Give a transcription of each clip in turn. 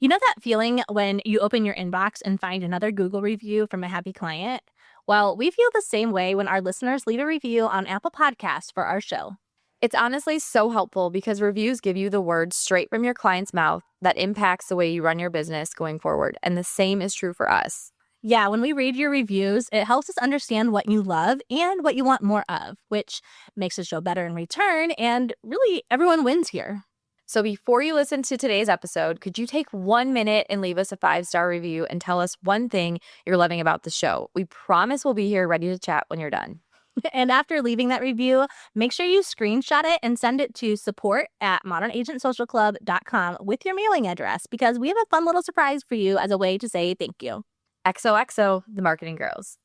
You know that feeling when you open your inbox and find another Google review from a happy client? Well, we feel the same way when our listeners leave a review on Apple Podcasts for our show. It's honestly so helpful because reviews give you the words straight from your client's mouth that impacts the way you run your business going forward. And the same is true for us. Yeah, when we read your reviews, it helps us understand what you love and what you want more of, which makes the show better in return. And really, everyone wins here. So before you listen to today's episode, could you take 1 minute and leave us a 5-star review and tell us one thing you're loving about the show? We promise we'll be here ready to chat when you're done. And after leaving that review, make sure you screenshot it and send it to support@modernagentsocialclub.com with your mailing address, because we have a fun little surprise for you as a way to say thank you. XOXO, the marketing girls.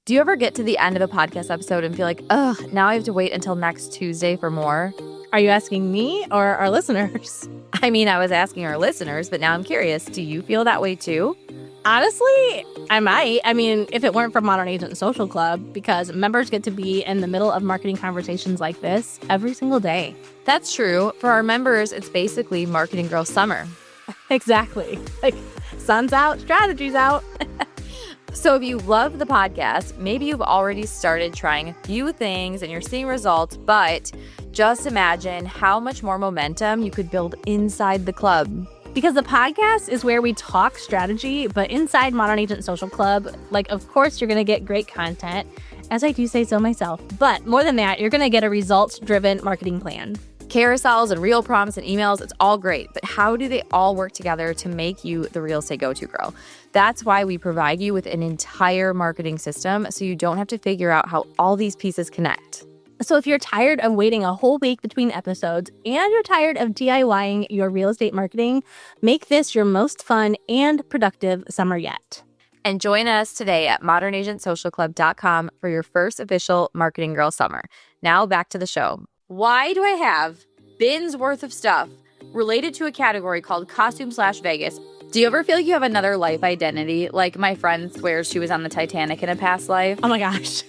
Do you ever get to the end of a podcast episode and feel like, ugh, now I have to wait until next Tuesday for more? Are you asking me or our listeners? I mean, I was asking our listeners, but now I'm curious. Do you feel that way too? Honestly, I might. I mean, if it weren't for Modern Agent Social Club, because members get to be in the middle of marketing conversations like this every single day. That's true. For our members, it's basically Marketing Girl Summer. Exactly. Like, sun's out, strategy's out. So if you love the podcast, maybe you've already started trying a few things and you're seeing results, but just imagine how much more momentum you could build inside the club. Because the podcast is where we talk strategy, but inside Modern Agent Social Club, of course, you're going to get great content, as I do say so myself. But more than that, you're going to get a results-driven marketing plan. Carousels and reel prompts and emails, it's all great. But how do they all work together to make you the real estate go-to girl? That's why we provide you with an entire marketing system so you don't have to figure out how all these pieces connect. So if you're tired of waiting a whole week between episodes and you're tired of DIYing your real estate marketing, make this your most fun and productive summer yet. And join us today at modernagentsocialclub.com for your first official Marketing Girl Summer. Now back to the show. Why do I have bins worth of stuff related to a category called costume/Vegas? Do you ever feel like you have another life identity? Like my friend swears she was on the Titanic in a past life. Oh my gosh.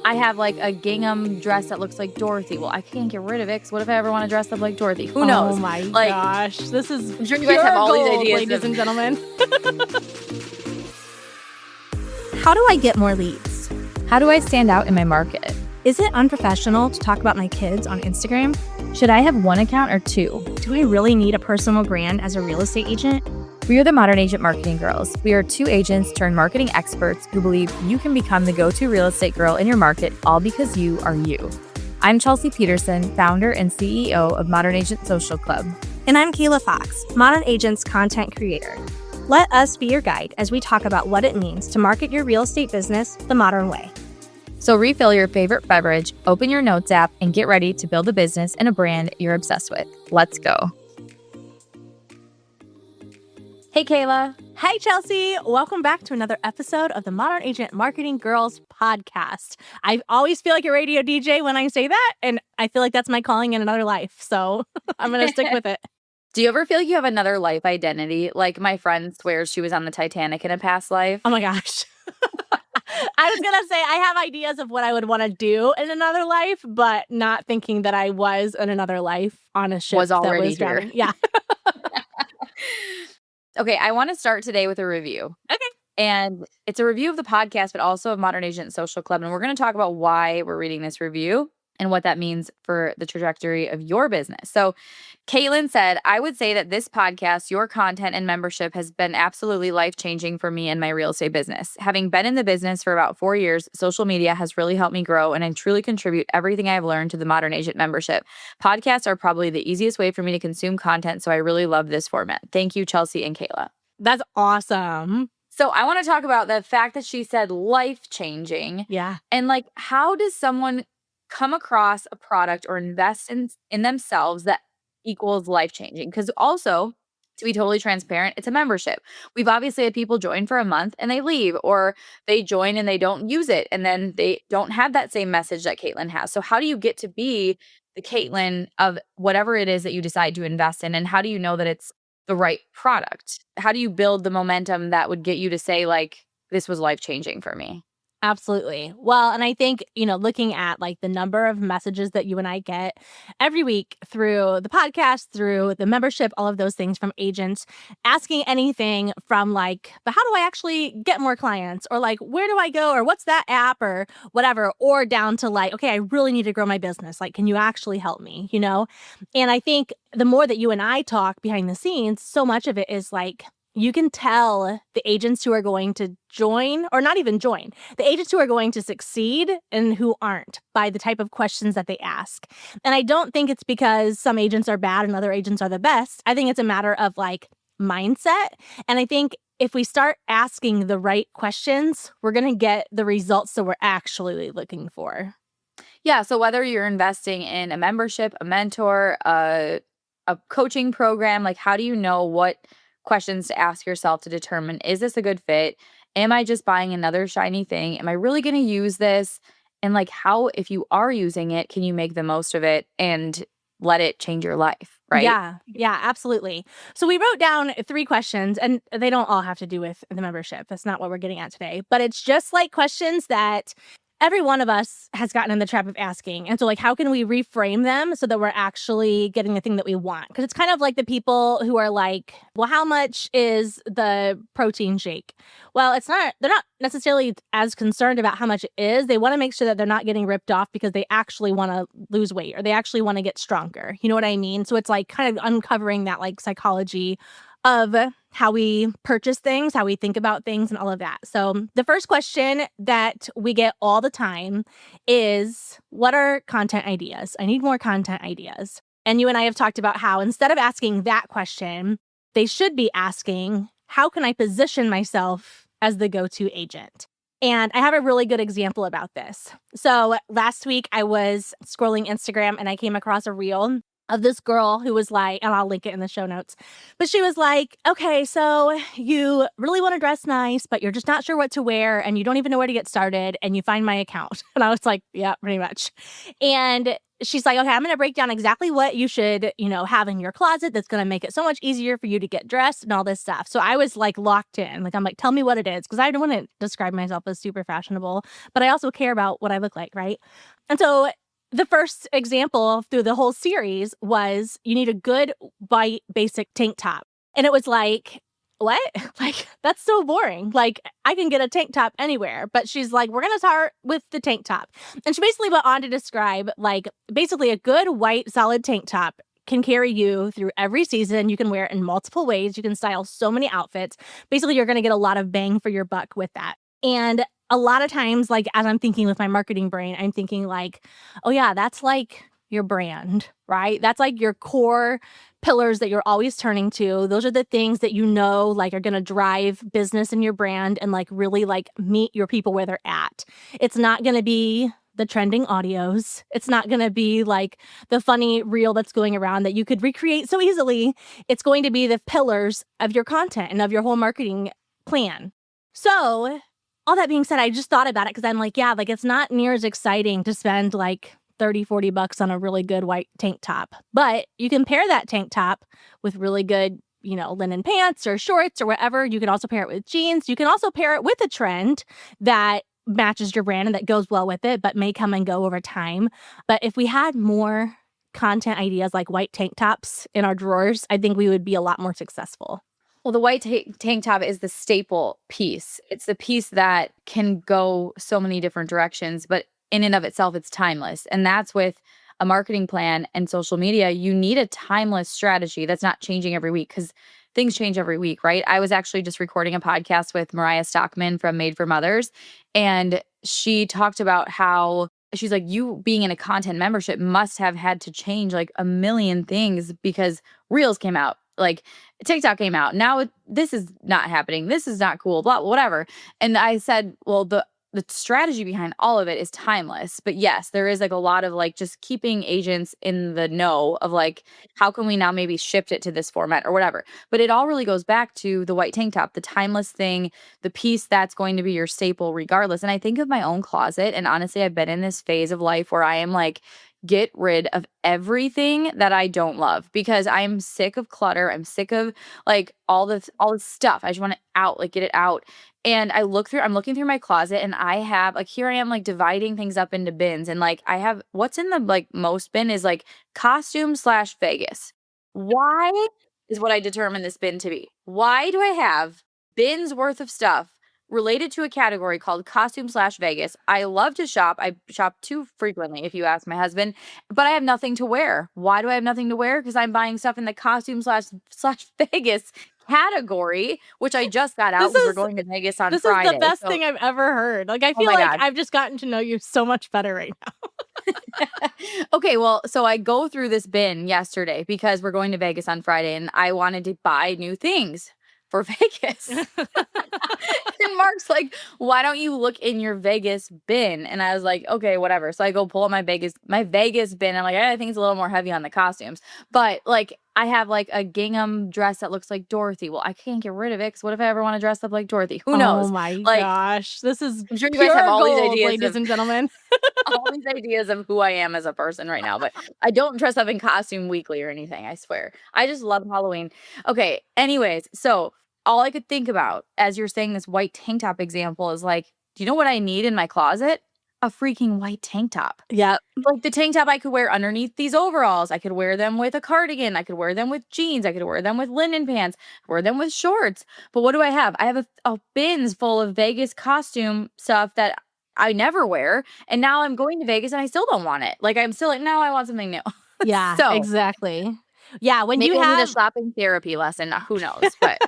I have a gingham dress that looks like Dorothy. Well, I can't get rid of it because what if I ever want to dress up like Dorothy? Who knows? Oh my gosh. This is I'm sure you guys have all these ideas. Ladies and gentlemen. How do I get more leads? How do I stand out in my market? Is it unprofessional to talk about my kids on Instagram? Should I have one account or two? Do I really need a personal brand as a real estate agent? We are the Modern Agent Marketing Girls. We are 2 agents turned marketing experts who believe you can become the go-to real estate girl in your market, all because you are you. I'm Chelsea Peterson, founder and CEO of Modern Agent Social Club. And I'm Kayla Fox, Modern Agent's content creator. Let us be your guide as we talk about what it means to market your real estate business the modern way. So refill your favorite beverage, open your notes app, and get ready to build a business and a brand you're obsessed with. Let's go. Hey, Kayla. Hey, Chelsea. Welcome back to another episode of the Modern Agent Marketing Girls podcast. I always feel like a radio DJ when I say that, and I feel like that's my calling in another life. So I'm going to stick with it. Do you ever feel like you have another life identity? Like my friend swears she was on the Titanic in a past life. Oh my gosh. I was going to say I have ideas of what I would want to do in another life, but not thinking that I was in another life on a ship was already that was here. drowning. Yeah. Okay, I want to start today with a review. Okay. And it's a review of the podcast, but also of Modern Agent Social Club. And we're going to talk about why we're reading this review and what that means for the trajectory of your business. So Caitlin said, I would say that this podcast, your content and membership has been absolutely life-changing for me and my real estate business. Having been in the business for about 4 years, social media has really helped me grow and I truly contribute everything I've learned to the Modern Agent membership. Podcasts are probably the easiest way for me to consume content, so I really love this format. Thank you, Chelsea and Kayla. That's awesome. So I want to talk about the fact that she said life-changing. Yeah. And how does someone come across a product or invest in themselves that equals life-changing? Because also, to be totally transparent, it's a membership. We've obviously had people join for a month and they leave, or they join and they don't use it, and then they don't have that same message that Caitlin has. So how do you get to be the Caitlin of whatever it is that you decide to invest in, and how do you know that it's the right product? How do you build the momentum that would get you to say, this was life-changing for me? Absolutely. Well, and I think, looking at like the number of messages that you and I get every week through the podcast, through the membership, all of those things from agents asking anything from like, but how do I actually get more clients? Or like, where do I go? Or what's that app or whatever? Or down to like, okay, I really need to grow my business. Like, can you actually help me? And I think the more that you and I talk behind the scenes, so much of it is like, you can tell the agents who are going to join or not even join, the agents who are going to succeed and who aren't by the type of questions that they ask. And I don't think it's because some agents are bad and other agents are the best. I think it's a matter of like mindset. And I think if we start asking the right questions, we're going to get the results that we're actually looking for. Yeah. So whether you're investing in a membership, a mentor, a coaching program, like how do you know what questions to ask yourself to determine, is this a good fit? Am I just buying another shiny thing? Am I really going to use this? And like how, if you are using it, can you make the most of it and let it change your life? Right. Yeah, absolutely. So we wrote down 3 questions, and they don't all have to do with the membership. That's not what we're getting at today. But it's just like questions that every one of us has gotten in the trap of asking. And so like, how can we reframe them so that we're actually getting the thing that we want? Because it's kind of like the people who are like, well, how much is the protein shake? Well, they're not necessarily as concerned about how much it is. They want to make sure that they're not getting ripped off because they actually want to lose weight or they actually want to get stronger. You know what I mean? So it's like kind of uncovering that like psychology of how we purchase things, how we think about things, and all of that. So the first question that we get all the time is, what are content ideas? I need more content ideas. And you and I have talked about how instead of asking that question, they should be asking, how can I position myself as the go-to agent? And I have a really good example about this. So last week I was scrolling Instagram and I came across a reel of this girl who was like, and I'll link it in the show notes, but she was like, okay, so you really want to dress nice, but you're just not sure what to wear and you don't even know where to get started and you find my account. And I was like, yeah, pretty much. And she's like, okay, I'm going to break down exactly what you should, have in your closet that's going to make it so much easier for you to get dressed and all this stuff. So I was like locked in. Like, I'm like, tell me what it is. Because I don't want to describe myself as super fashionable, but I also care about what I look like, right? And so the first example through the whole series was you need a good white basic tank top. And it was like, what? Like, that's so boring. Like, I can get a tank top anywhere. But she's like, we're going to start with the tank top. And she basically went on to describe, like, basically a good white solid tank top can carry you through every season. You can wear it in multiple ways. You can style so many outfits. Basically, you're going to get a lot of bang for your buck with that. And a lot of times, like, as I'm thinking with my marketing brain, I'm thinking like, oh yeah, that's like your brand, right? That's like your core pillars that you're always turning to. Those are the things that like are going to drive business in your brand and like really like meet your people where they're at. It's not going to be the trending audios. It's not going to be like the funny reel that's going around that you could recreate so easily. It's going to be the pillars of your content and of your whole marketing plan. So all that being said, I just thought about it because I'm like, yeah, like it's not near as exciting to spend like $30-$40 on a really good white tank top. But you can pair that tank top with really good, linen pants or shorts or whatever. You can also pair it with jeans. You can also pair it with a trend that matches your brand and that goes well with it, but may come and go over time. But if we had more content ideas like white tank tops in our drawers, I think we would be a lot more successful. Well, the white tank top is the staple piece. It's the piece that can go so many different directions, but in and of itself, it's timeless. And that's with a marketing plan and social media. You need a timeless strategy that's not changing every week because things change every week, right? I was actually just recording a podcast with Mariah Stockman from Made for Mothers, and she talked about how she's like, you being in a content membership must have had to change like a million things because Reels came out. Like TikTok came out. Now this is not happening. This is not cool, blah, whatever. And I said, well, the strategy behind all of it is timeless. But yes, there is like a lot of like just keeping agents in the know of like, how can we now maybe shift it to this format or whatever. But it all really goes back to the white tank top, the timeless thing, the piece that's going to be your staple regardless. And I think of my own closet. And honestly, I've been in this phase of life where I am like, get rid of everything that I don't love because I'm sick of clutter. I'm sick of like all this stuff. I just want it out, like get it out. And I'm looking through my closet and I have like, here I am like dividing things up into bins. And like, I have what's in the like most bin is like costume / Vegas. Why is what I determined this bin to be? Why do I have bins worth of stuff related to a category called costume / Vegas? I love to shop. I shop too frequently, if you ask my husband, but I have nothing to wear. Why do I have nothing to wear? Because I'm buying stuff in the costume / Vegas category, which I just got out because we're going to Vegas on This Friday. is the best thing I've ever heard. Like, I Oh feel my like God. I've just gotten to know you so much better right now. Okay, well, so I go through this bin yesterday because we're going to Vegas on Friday and I wanted to buy new things for Vegas. And Mark's like, why don't you look in your Vegas bin? And I was like, okay, whatever. So I go pull up my Vegas bin. I'm like, I think it's a little more heavy on the costumes. But like, I have like a gingham dress that looks like Dorothy. Well, I can't get rid of it because what if I ever want to dress up like Dorothy? Who knows? Oh my like, gosh. This is I'm sure you pure guys have all these gold, ideas, ladies and gentlemen. all these ideas of who I am as a person right now. But I don't dress up in costume weekly or anything. I swear. I just love Halloween. Okay. Anyways, so all I could think about as you're saying this white tank top example is like, do you know what I need in my closet? A freaking white tank top. Yeah. Like the tank top I could wear underneath these overalls. I could wear them with a cardigan. I could wear them with jeans. I could wear them with linen pants, wear them with shorts. But what do I have? I have a bins full of Vegas costume stuff that I never wear. And now I'm going to Vegas and I still don't want it. Like I'm still like, no, I want something new. Yeah, So exactly. Yeah, when maybe you I need a have shopping therapy lesson. Who knows? But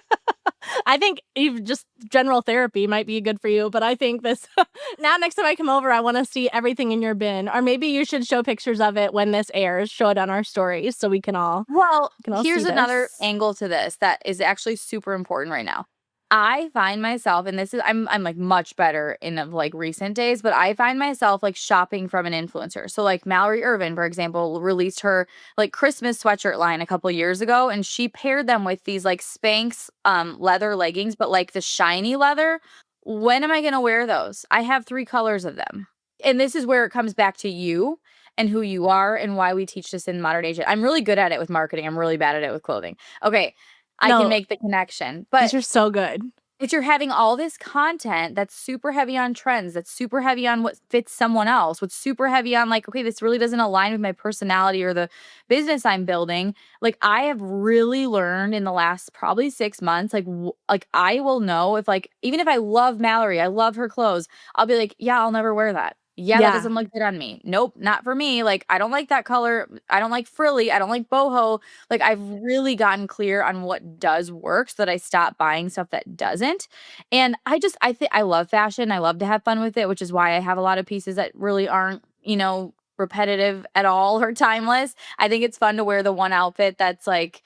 I think even just general therapy might be good for you, but I think this now next time I come over, I want to see everything in your bin. Or maybe you should show pictures of it when this airs, show it on our stories so we can all here's see another this. angle to this that is actually super important right now. I find myself, and this is I'm like much better in of like recent days, but I find myself like shopping from an influencer. So like Mallory Irvin, for example, released her like Christmas sweatshirt line a couple years ago, and she paired them with these like Spanx leather leggings, but like the shiny leather. When am I gonna wear those? I have 3 colors of them. And this is where it comes back to you and who you are and why we teach this in Modern Agent. I'm really good at it with marketing. I'm really bad at it with clothing. Okay. I No, can make the connection. But these are so good. if you're having all this content that's super heavy on trends, that's super heavy on what fits someone else, what's super heavy on like, okay, this really doesn't align with my personality or the business I'm building. Like I have really learned in the last probably 6 months, like I will know if like, even if I love Mallory, I love her clothes, I'll be like, yeah, I'll never wear that. Yeah, that doesn't look good on me. Nope, not for me. Like, I don't like that color. I don't like frilly. I don't like boho. Like, I've really gotten clear on what does work so that I stop buying stuff that doesn't. And I think I love fashion. I love to have fun with it, which is why I have a lot of pieces that really aren't, repetitive at all or timeless. I think it's fun to wear the one outfit that's like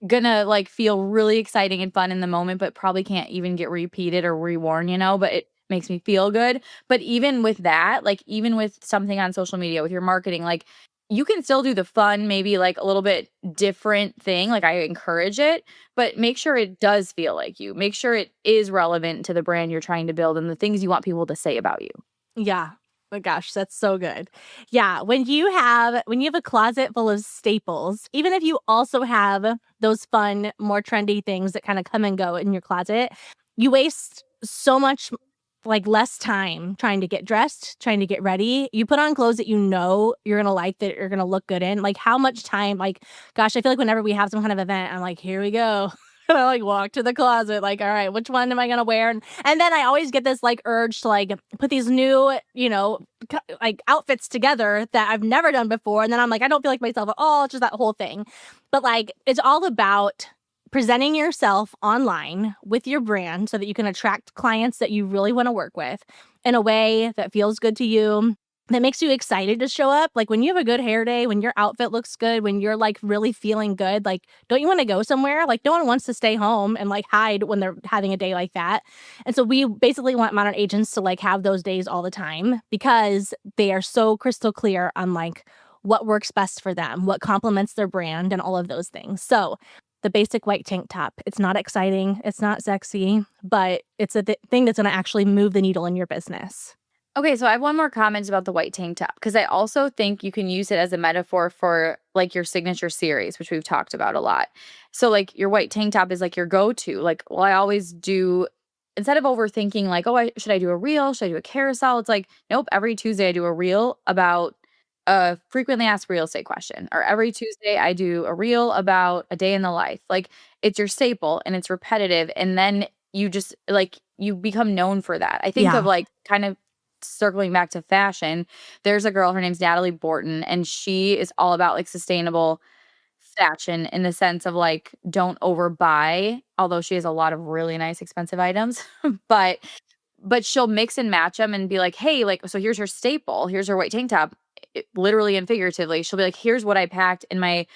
gonna like feel really exciting and fun in the moment, but probably can't even get repeated or reworn, but it makes me feel good. But even with that, like even with something on social media with your marketing, like you can still do the fun, maybe like a little bit different thing. Like I encourage it, but make sure it does feel like you. Make sure it is relevant to the brand you're trying to build and the things you want people to say about you. Yeah. Oh my gosh, that's so good. Yeah, when you have a closet full of staples, even if you also have those fun, more trendy things that kind of come and go in your closet, you waste so much like less time trying to get dressed, trying to get ready. You put on clothes that you know you're going to like, that you're going to look good in. Like how much time, like gosh, I feel like whenever we have some kind of event, I'm like, here we go. And I like walk to the closet, like, all right, which one am I gonna wear? And then I always get this like urge to like put these new, like outfits together that I've never done before. And then I'm like, I don't feel like myself at all. It's just that whole thing. But like, it's all about presenting yourself online with your brand so that you can attract clients that you really want to work with in a way that feels good to you, that makes you excited to show up. Like when you have a good hair day, when your outfit looks good, when you're like really feeling good, like don't you want to go somewhere? Like no one wants to stay home and like hide when they're having a day like that. And so we basically want modern agents to like have those days all the time because they are so crystal clear on like what works best for them, what complements their brand and all of those things. So the basic white tank top, it's not exciting, it's not sexy, but it's a thing that's going to actually move the needle in your business. Okay, so I have one more comment about the white tank top because I also think you can use it as a metaphor for like your signature series, which we've talked about a lot. So like your white tank top is like your go-to. Like, well, I always do instead of overthinking like, oh, should I do a reel? Should I do a carousel? It's like, nope, every Tuesday I do a reel about a frequently asked real estate question. Or every Tuesday I do a reel about a day in the life. Like it's your staple and it's repetitive. And then you just like you become known for that. I think of Yeah. like kind of circling back to fashion, there's a girl, her name's Natalie Borton, and she is all about like sustainable fashion in the sense of like don't overbuy, although she has a lot of really nice expensive items. but but she'll mix and match them and be like, hey, like, so here's her staple, here's her white tank top, literally and figuratively. She'll be like, here's what I packed in my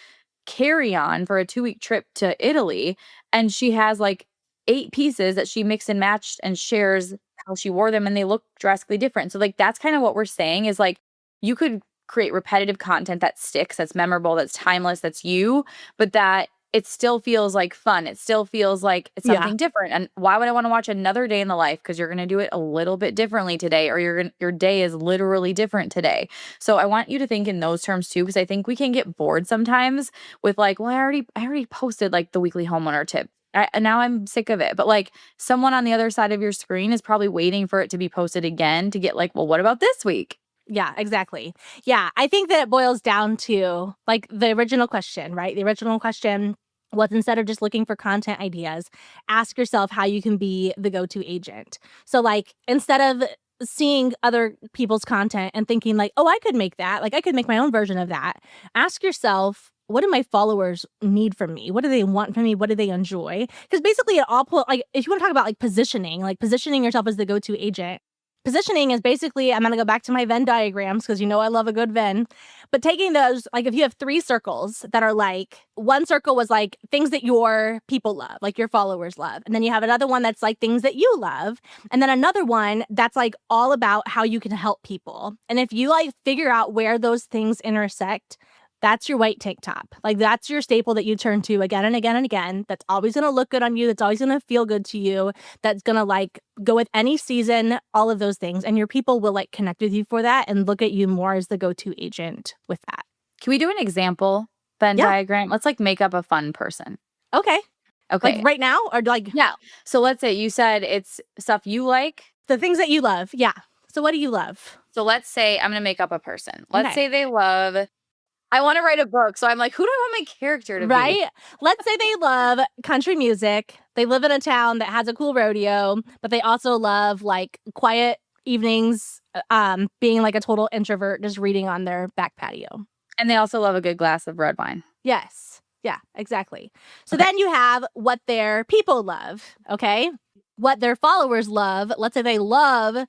carry-on for a 2-week trip to Italy, and she has like 8 pieces that she mixed and matched and shares how she wore them, and they look drastically different. So, like, that's kind of what we're saying is, like, you could create repetitive content that sticks, that's memorable, that's timeless, that's you, but that it still feels like fun. It still feels like it's Yeah. something different. And why would I wanna watch another day in the life? Because you're gonna do it a little bit differently today, or your day is literally different today. So I want you to think in those terms too, because I think we can get bored sometimes with like, well, I already posted like the weekly homeowner tip. And now I'm sick of it. But like someone on the other side of your screen is probably waiting for it to be posted again to get like, well, what about this week? Yeah, exactly. Yeah, I think that it boils down to like the original question, right? The original question was instead of just looking for content ideas, ask yourself how you can be the go-to agent. So like instead of seeing other people's content and thinking like, "Oh, I could make that. Like I could make my own version of that." Ask yourself, what do my followers need from me? What do they want from me? What do they enjoy? Because basically it all like if you want to talk about like positioning yourself as the go-to agent, positioning is basically, I'm going to go back to my Venn diagrams because you know I love a good Venn. But taking those, like if you have 3 circles that are like, one circle was like things that your people love, like your followers love. And then you have another one that's like things that you love. And then another one that's like all about how you can help people. And if you like figure out where those things intersect, that's your white tank top. Like that's your staple that you turn to again and again and again. That's always going to look good on you. That's always going to feel good to you. That's going to like go with any season, all of those things. And your people will like connect with you for that and look at you more as the go-to agent with that. Can we do an example Venn Yeah. diagram? Let's like make up a fun person. Okay. Okay. Like right now or like Yeah. So let's say you said it's stuff you like. the things that you love. Yeah. So what do you love? So let's say I'm going to make up a person. Let's Okay. say they love, I want to write a book. So I'm like, who do I want my character to be? Right? Let's say they love country music. They live in a town that has a cool rodeo, but they also love like quiet evenings, being like a total introvert, just reading on their back patio. And they also love a good glass of red wine. Yes. Yeah, exactly. So Okay. then you have what their people love, okay? What their followers love. Let's say they love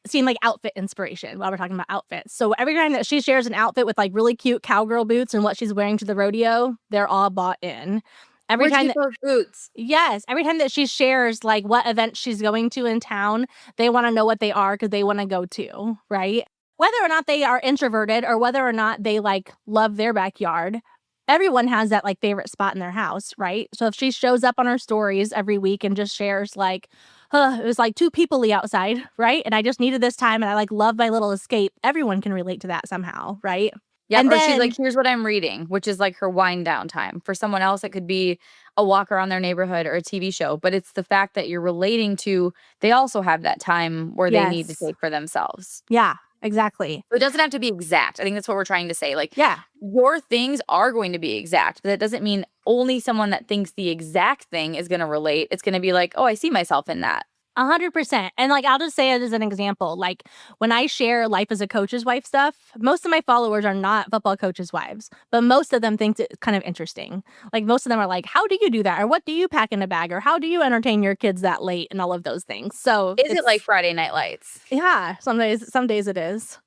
seeing like outfit inspiration while we're talking about outfits. So every time that she shares an outfit with like really cute cowgirl boots and what she's wearing to the rodeo, they're all bought in. Every Where'd time you that, get those boots? yes, every time that she shares like what event she's going to in town, they want to know what they are because they want to go to, right? Whether or not they are introverted or whether or not they like love their backyard, everyone has that like favorite spot in their house, right? So if she shows up on her stories every week and just shares like, it was like too peoply outside, right? And I just needed this time and I like love my little escape. Everyone can relate to that somehow, right? Yeah. And Or she's then, like, here's what I'm reading, which is like her wind down time. For someone else, it could be a walk around their neighborhood or a TV show. But it's the fact that you're relating to, they also have that time where they need to yes. take for themselves. Yeah, exactly. So it doesn't have to be exact. I think that's what we're trying to say. Like, Yeah. your things are going to be exact, but that doesn't mean only someone that thinks the exact thing is going to relate. It's going to be like, oh, I see myself in that. 100%. And like, I'll just say it as an example. Like when I share life as a coach's wife stuff, most of my followers are not football coaches' wives, but most of them think it's kind of interesting. Like most of them are like, how do you do that? Or what do you pack in a bag? Or how do you entertain your kids that late? And all of those things. So Is it like Friday Night Lights? yeah, some days it is.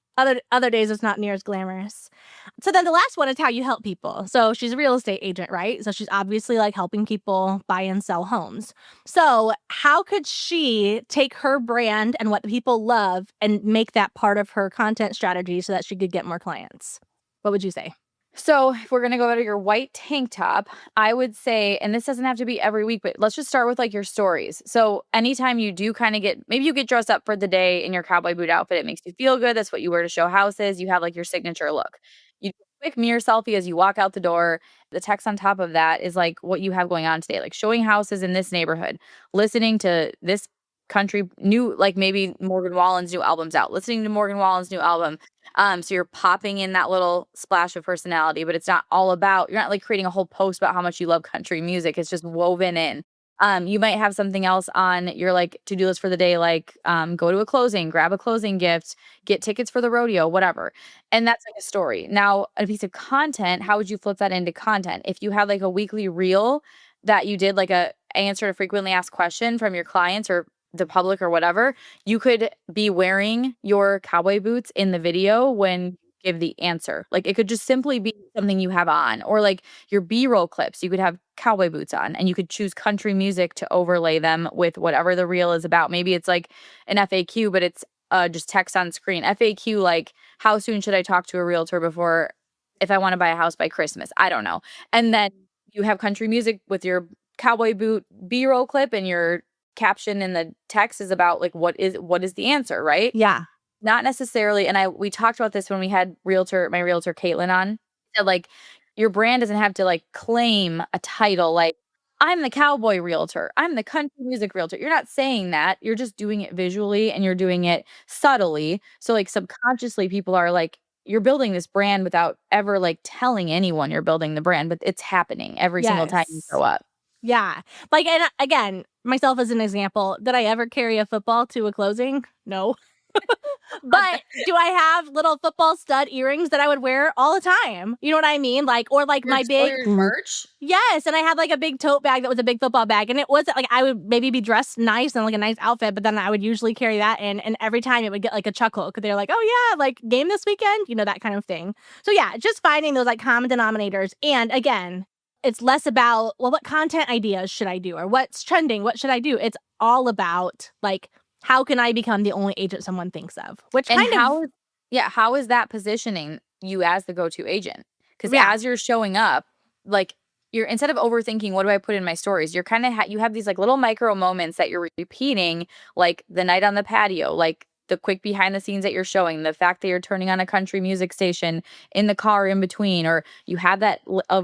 Other days it's not near as glamorous. So then the last one is how you help people. So she's a real estate agent, right? So she's obviously like helping people buy and sell homes. So how could she take her brand and what people love and make that part of her content strategy so that she could get more clients? What would you say? So if we're going to go to your white tank top, I would say, and this doesn't have to be every week, but let's just start with like your stories. So anytime you do kind of maybe you get dressed up for the day in your cowboy boot outfit, it makes you feel good. That's what you wear to show houses. You have like your signature look. You do a quick mirror selfie as you walk out the door. The text on top of that is like what you have going on today, like showing houses in this neighborhood, listening to this country new, like maybe Morgan Wallen's new album's out, listening to Morgan Wallen's new album. So you're popping in that little splash of personality, but it's not all about, you're not like creating a whole post about how much you love country music. It's just woven in. You might have something else on your like to-do list for the day, like go to a closing, grab a closing gift, get tickets for the rodeo, whatever. And that's like a story. Now, a piece of content, how would you flip that into content? If you had like a weekly reel that you did like a answer to frequently asked question from your clients or the public or whatever, you could be wearing your cowboy boots in the video when you give the answer. Like it could just simply be something you have on, or like your B-roll clips, you could have cowboy boots on and you could choose country music to overlay them with whatever the reel is about. Maybe it's like an FAQ, but it's just text on screen. FAQ, like how soon should I talk to a realtor before if I want to buy a house by Christmas? I don't know. And then you have country music with your cowboy boot B-roll clip, and your caption in the text is about like what is the answer, right? Yeah. Not necessarily, and we talked about this when we had my realtor Caitlin on. Said like your brand doesn't have to like claim a title like I'm the cowboy realtor, I'm the country music realtor. You're not saying that. You're just doing it visually and you're doing it subtly. So like subconsciously people are like you're building this brand without ever like telling anyone you're building the brand, but it's happening every single time you Yes. show up. Yeah. Like, and again, myself as an example, did I ever carry a football to a closing? No. But do I have little football stud earrings that I would wear all the time? You know what I mean? Like, or like my big merch. Yes, and I had like a big tote bag that was a big football bag, and it wasn't like I would maybe be dressed nice and like a nice outfit, but then I would usually carry that in, and every time it would get like a chuckle because they're like, "Oh yeah, like game this weekend," you know, that kind of thing. So yeah, just finding those like common denominators, and again, it's less about well, what content ideas should I do or what's trending, what should I do? It's all about like how can I become the only agent someone thinks of? Which And kind of how is that positioning you as the go-to agent? Because yeah. as you're showing up, like you're instead of overthinking what do I put in my stories, you're kind of you have these like little micro moments that you're repeating, like the night on the patio, like the quick behind the scenes that you're showing, the fact that you're turning on a country music station in the car in between, or you have that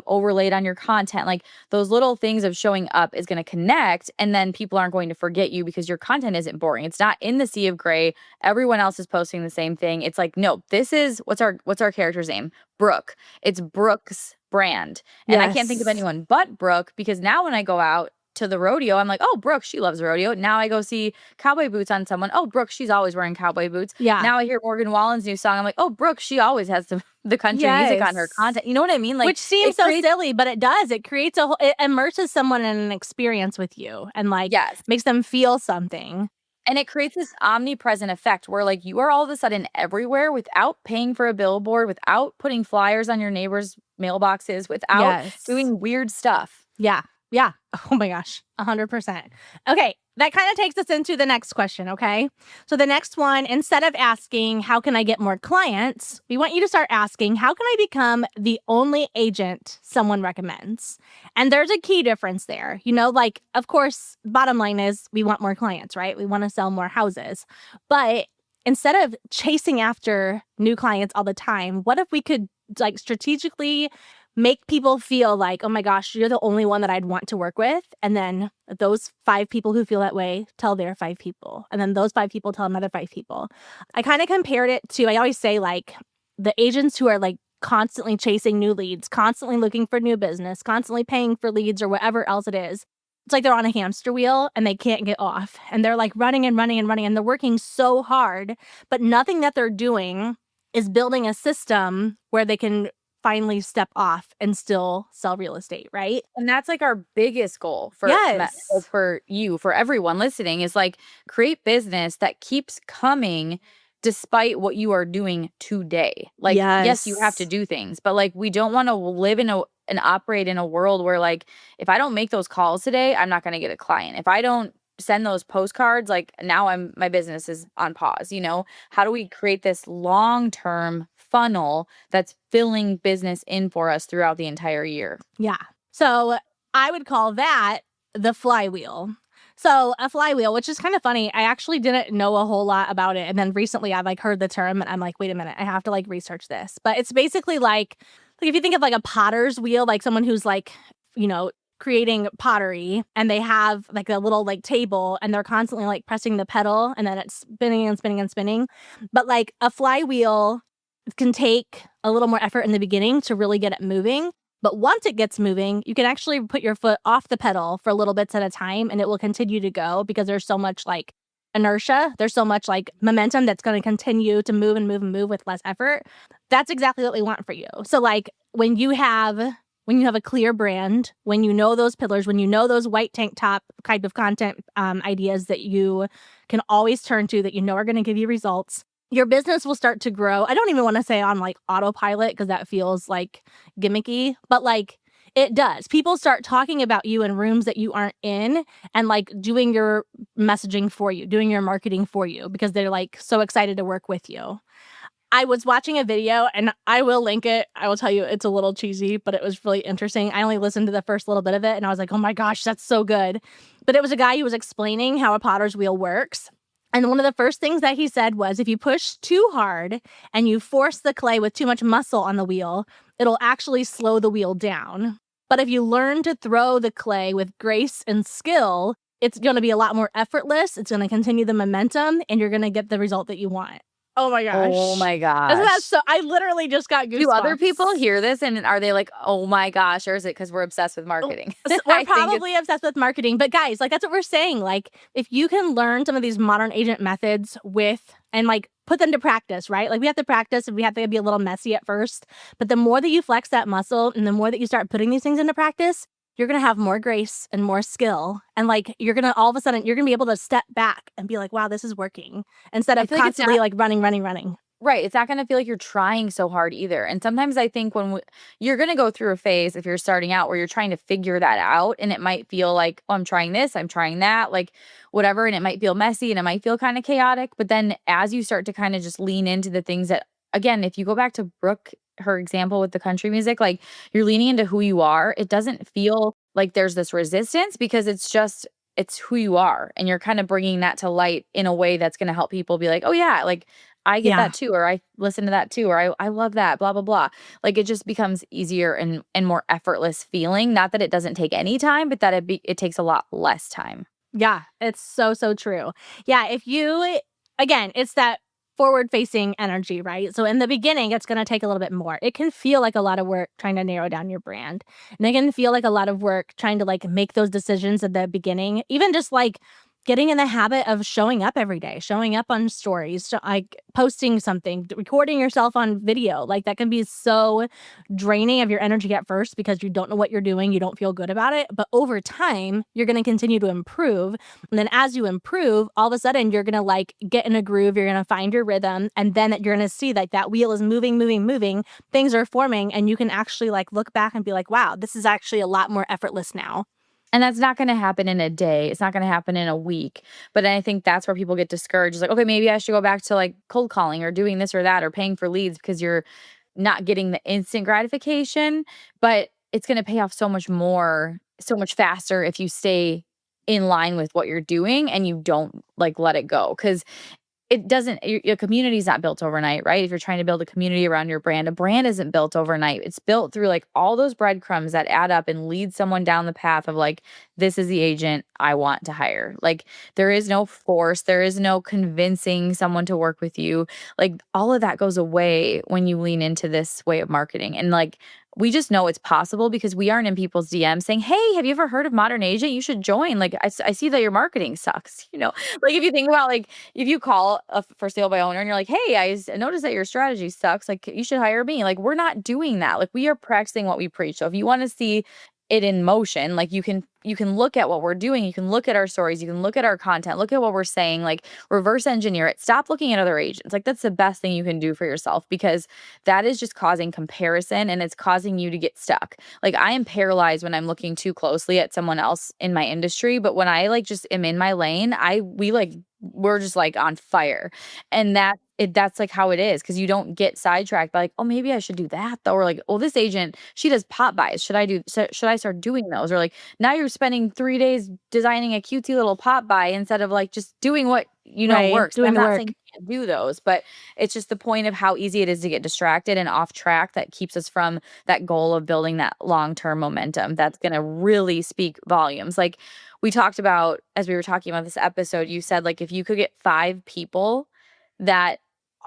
overlaid on your content. Like those little things of showing up is going to connect, and then people aren't going to forget you because your content isn't boring. It's not in the sea of gray. Everyone else is posting the same thing. It's like, no, this is what's our character's name? Brooke. It's Brooke's brand. And I can't think of anyone but Brooke because now when I go out to the rodeo, I'm like, oh, Brooke, she loves rodeo. Now I go see cowboy boots on someone. Oh, Brooke, she's always wearing cowboy boots. Yeah. Now I hear Morgan Wallen's new song. I'm like, oh, Brooke, she always has the country music on her content. You know what I mean? Like, which seems so silly, but it does. It creates it immerses someone in an experience with you and like makes them feel something. And it creates this omnipresent effect where like you are all of a sudden everywhere without paying for a billboard, without putting flyers on your neighbors' mailboxes, without doing weird stuff. Yeah. Yeah. Oh my gosh. 100%. Okay. That kind of takes us into the next question. Okay. So the next one, instead of asking, how can I get more clients? We want you to start asking, how can I become the only agent someone recommends? And there's a key difference there. You know, like, of course, bottom line is we want more clients, right? We want to sell more houses. But instead of chasing after new clients all the time, what if we could like strategically make people feel like, oh my gosh, you're the only one that I'd want to work with. And then those 5 people who feel that way tell their 5 people. And then those 5 people tell another 5 people. I kind of compared it to, I always say like the agents who are like constantly chasing new leads, constantly looking for new business, constantly paying for leads or whatever else it is. It's like they're on a hamster wheel and they can't get off. And they're like running and running and running and they're working so hard, but nothing that they're doing is building a system where they can finally step off and still sell real estate, right? And that's like our biggest goal for you, for everyone listening, is like create business that keeps coming despite what you are doing today. Like, yes, you have to do things, but like we don't want to live in and operate in a world where like if I don't make those calls today, I'm not going to get a client. If I don't send those postcards, like now my business is on pause, you know? How do we create this long-term funnel that's filling business in for us throughout the entire year. Yeah. So I would call that the flywheel. So a flywheel, which is kind of funny. I actually didn't know a whole lot about it. And then recently I've heard the term and I'm like, wait a minute, I have to research this. But it's basically like if you think of a potter's wheel, like someone who's creating pottery, and they have a little table, and they're constantly pressing the pedal, and then it's spinning and spinning and spinning. But a flywheel can take a little more effort in the beginning to really get it moving. But once it gets moving, you can actually put your foot off the pedal for little bits at a time, and it will continue to go because there's so much inertia. There's so much momentum that's going to continue to move and move and move with less effort. That's exactly what we want for you. So when you have a clear brand, when you know those pillars, when you know those white tank top kind of content ideas that you can always turn to, that you know are going to give you results, your business will start to grow. I don't even want to say on autopilot because that feels gimmicky, but it does. People start talking about you in rooms that you aren't in, and doing your messaging for you, doing your marketing for you, because they're so excited to work with you. I was watching a video, and I will link it. I will tell you it's a little cheesy, but it was really interesting. I only listened to the first little bit of it, and I was like, oh my gosh, that's so good. But it was a guy who was explaining how a potter's wheel works. And one of the first things that he said was, if you push too hard and you force the clay with too much muscle on the wheel, it'll actually slow the wheel down. But if you learn to throw the clay with grace and skill, it's going to be a lot more effortless. It's going to continue the momentum, and you're going to get the result that you want. Oh my gosh. Oh my gosh. Isn't that so? I literally just got goosebumps. Do other people hear this and are they like, oh my gosh, or is it because we're obsessed with marketing? We're probably obsessed with marketing. But guys, that's what we're saying. If you can learn some of these modern agent methods and put them to practice, right? We have to practice, and we have to be a little messy at first. But the more that you flex that muscle, and the more that you start putting these things into practice, you're going to have more grace and more skill. And you're going to, all of a sudden, you're going to be able to step back and be like, wow, this is working. Instead of constantly running. Right. It's not going to feel like you're trying so hard either. And sometimes I think you're going to go through a phase, if you're starting out, where you're trying to figure that out. And it might feel like, oh, I'm trying this, I'm trying that, whatever. And it might feel messy and it might feel kind of chaotic. But then as you start to kind of just lean into the things that, again, if you go back to Brooke, her example with the country music, you're leaning into who you are. It doesn't feel like there's this resistance, because it's who you are. And you're kind of bringing that to light in a way that's going to help people be like, oh yeah, I get that too, or I listen to that too, or I love that, blah, blah, blah. It just becomes easier and more effortless feeling. Not that it doesn't take any time, but that it takes a lot less time. Yeah, it's so, so true. Yeah, again, it's that forward-facing energy, right? So in the beginning, it's going to take a little bit more. It can feel like a lot of work trying to narrow down your brand. And it can feel like a lot of work trying to make those decisions at the beginning. Even just getting in the habit of showing up every day, showing up on stories, posting something, recording yourself on video. That can be so draining of your energy at first, because you don't know what you're doing. You don't feel good about it. But over time, you're going to continue to improve. And then as you improve, all of a sudden, you're going to get in a groove. You're going to find your rhythm. And then you're going to see that wheel is moving, moving, moving. Things are forming. And you can actually look back and be like, wow, this is actually a lot more effortless now. And that's not going to happen in a day. It's not going to happen in a week. But I think that's where people get discouraged. It's okay, maybe I should go back to cold calling, or doing this or that, or paying for leads, because you're not getting the instant gratification. But it's going to pay off so much more, so much faster, if you stay in line with what you're doing and you don't let it go. Because it doesn't, your community is not built overnight, right? If you're trying to build a community around your brand, a brand isn't built overnight. It's built through all those breadcrumbs that add up and lead someone down the path of this is the agent I want to hire. There is no force. There is no convincing someone to work with you. All of that goes away when you lean into this way of marketing. And we just know it's possible because we aren't in people's DMs saying, hey, have you ever heard of Modern Agent? You should join. I see that your marketing sucks. If you think about if you call a for sale by owner and you're like, hey, I noticed that your strategy sucks. You should hire me. We're not doing that. We are practicing what we preach. So if you want to see it in motion, you can look at what we're doing, you can look at our stories, you can look at our content, look at what we're saying, reverse engineer it. Stop looking at other agents. That's the best thing you can do for yourself, because that is just causing comparison, and it's causing you to get stuck. I am paralyzed when I'm looking too closely at someone else in my industry, but when I just am in my lane, we're just on fire. And that that's like how it is, because you don't get sidetracked by like, oh, maybe I should do that though, or like, oh, this agent, she does pop buys, should I start doing those? Or like, now you're spending 3 days designing a cutesy little pop buy instead of like just doing what Right. works. Doing I'm the not work. saying you can't do those, but it's just the point of how easy it is to get distracted and off track that keeps us from that goal of building that long-term momentum that's going to really speak volumes. Like we talked about, as we were talking about this episode, you said like if you could get 5 people that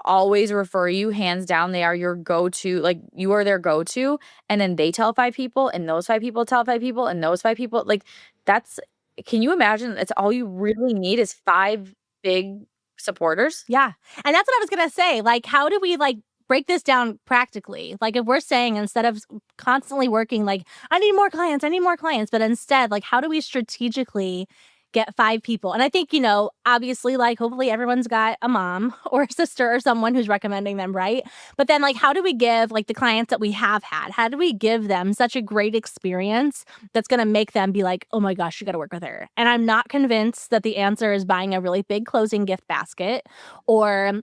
always refer you, hands down, they are your go-to, like you are their go-to, and then they tell 5 people, and those 5 people tell 5 people, and those 5 people, like that's, can you imagine that's all you really need is 5 big supporters? Yeah. And that's what I was going to say. Like, how do we like break this down practically? Like, if we're saying instead of constantly working, like, I need more clients, but instead, like, how do we strategically get 5 people? And I think, obviously, like, hopefully everyone's got a mom or a sister or someone who's recommending them, right? But then, like, how do we give, like, the clients that we have had, how do we give them such a great experience that's going to make them be like, oh my gosh, you got to work with her? And I'm not convinced that the answer is buying a really big closing gift basket or,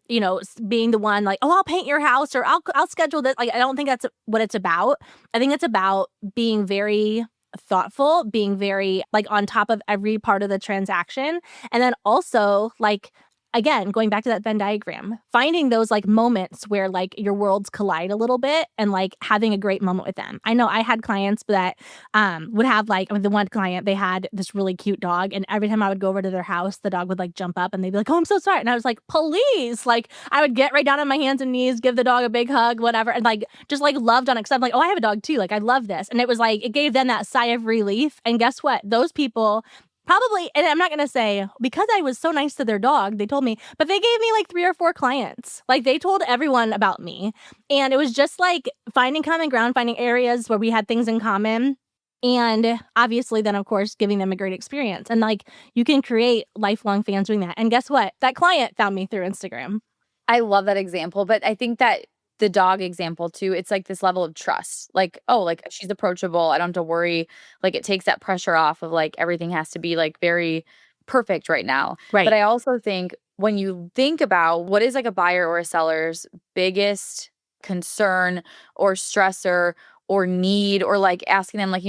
being the one like, oh, I'll paint your house or I'll schedule this. Like, I don't think that's what it's about. I think it's about being very thoughtful, being very like on top of every part of the transaction. And then also like, again, going back to that Venn diagram, finding those like moments where like your worlds collide a little bit and like having a great moment with them. I know I had clients that would have like, the one client, they had this really cute dog. And every time I would go over to their house, the dog would like jump up and they'd be like, oh, I'm so sorry. And I was like, please. Like I would get right down on my hands and knees, give the dog a big hug, whatever. And like, just like loved on it. Cause I'm like, oh, I have a dog too. Like I love this. And it was like, it gave them that sigh of relief. And guess what? Those people probably, and I'm not going to say because I was so nice to their dog, they told me, but they gave me like 3 or 4 clients. Like they told everyone about me. And it was just like finding common ground, finding areas where we had things in common. And obviously then, of course, giving them a great experience. And like you can create lifelong fans doing that. And guess what? That client found me through Instagram. I love that example, but I think that the dog example too, it's like this level of trust. Like, oh, like she's approachable. I don't have to worry. Like it takes that pressure off of like everything has to be like very perfect right now. Right. But I also think when you think about what is like a buyer or a seller's biggest concern or stressor or need, or like asking them like,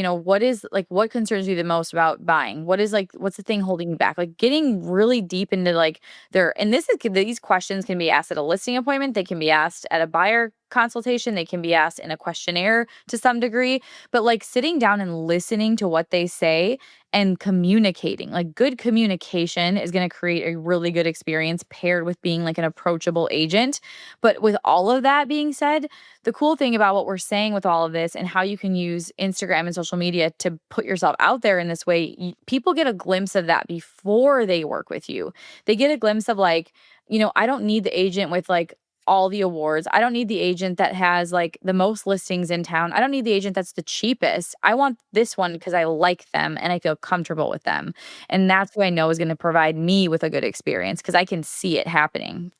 what concerns you the most about buying? What's the thing holding you back? Like getting really deep into like these questions can be asked at a listing appointment. They can be asked at a buyer consultation. They can be asked in a questionnaire to some degree, but like sitting down and listening to what they say and communicating, like good communication is going to create a really good experience paired with being like an approachable agent. But with all of that being said, the cool thing about what we're saying with all of this and how you can use Instagram and social media to put yourself out there in this way, people get a glimpse of that before they work with you. They get a glimpse of like, I don't need the agent with like all the awards. I don't need the agent that has like the most listings in town. I don't need the agent that's the cheapest. I want this one because I like them and I feel comfortable with them. And that's who I know is going to provide me with a good experience because I can see it happening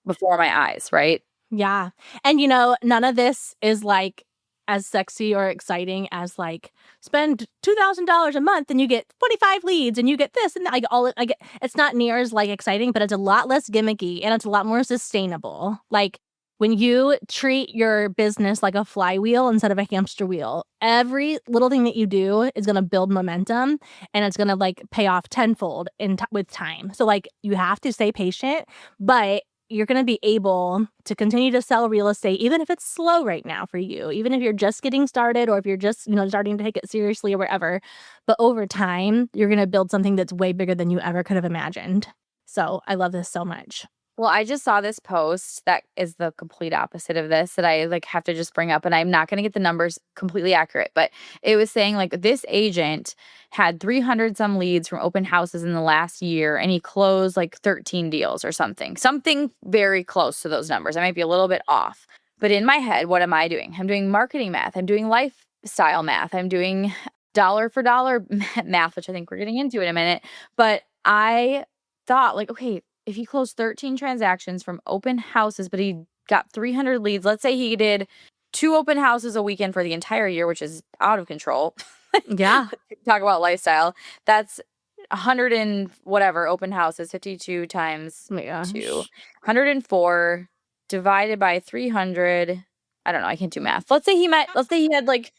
before my eyes, right? Yeah. And none of this is like as sexy or exciting as like spend $2,000 a month and you get 25 leads and you get this and like it's not near as like exciting, but it's a lot less gimmicky and it's a lot more sustainable. Like when you treat your business like a flywheel instead of a hamster wheel, every little thing that you do is going to build momentum and it's going to like pay off tenfold with time. So like you have to stay patient, but you're going to be able to continue to sell real estate, even if it's slow right now for you, even if you're just getting started or if you're just, starting to take it seriously or wherever. But over time, you're going to build something that's way bigger than you ever could have imagined. So I love this so much. Well, I just saw this post that is the complete opposite of this that I like have to just bring up, and I'm not going to get the numbers completely accurate, but it was saying like this agent had 300 some leads from open houses in the last year and he closed like 13 deals or something very close to those numbers. I might be a little bit off, but in my head, what am I doing? I'm doing marketing math. I'm doing lifestyle math. I'm doing dollar for dollar math, which I think we're getting into in a minute. But I thought like, okay, if he closed 13 transactions from open houses, but he got 300 leads, let's say he did 2 open houses a weekend for the entire year, which is out of control. Yeah. Talk about lifestyle. That's 100 and whatever open houses, 52 times Oh my gosh. 2, 104 divided by 300. I don't know. I can't do math. Let's say he had like,